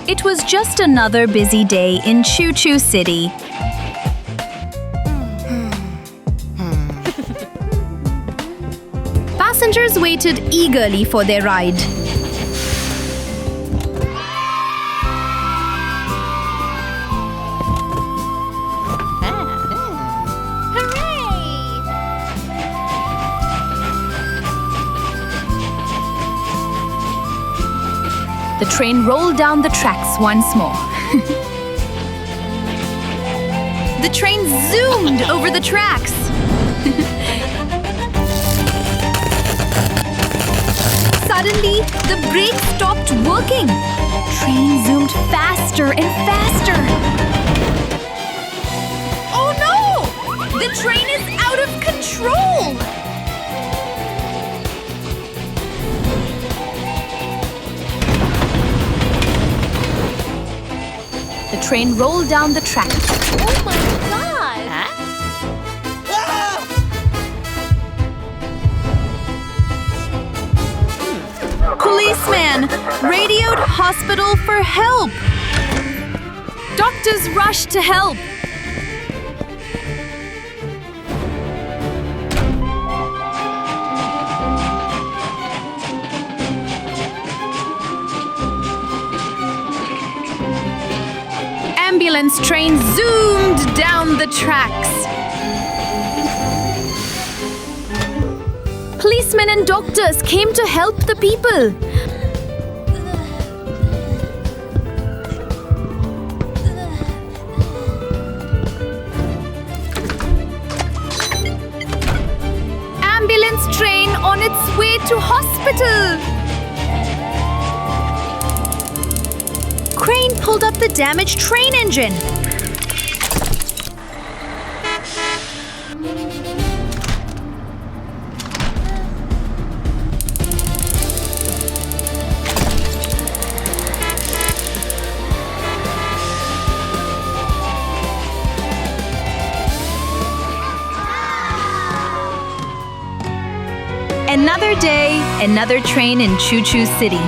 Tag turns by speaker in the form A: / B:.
A: It was just another busy day in Choo Choo City. Passengers waited eagerly for their ride. The train rolled down the tracks once more. The train zoomed over the tracks. Suddenly, the brakes stopped working. Train zoomed faster and faster. Oh no! The train is out of control! The train rolled down the track.
B: Oh my God!
A: Policeman radioed hospital for help. Doctors rushed to help. Ambulance train zoomed down the tracks. Policemen and doctors came to help the people. Ambulance train on its way to hospital. Crane pulled up the damaged train engine. Another day, another train in Choo Choo City.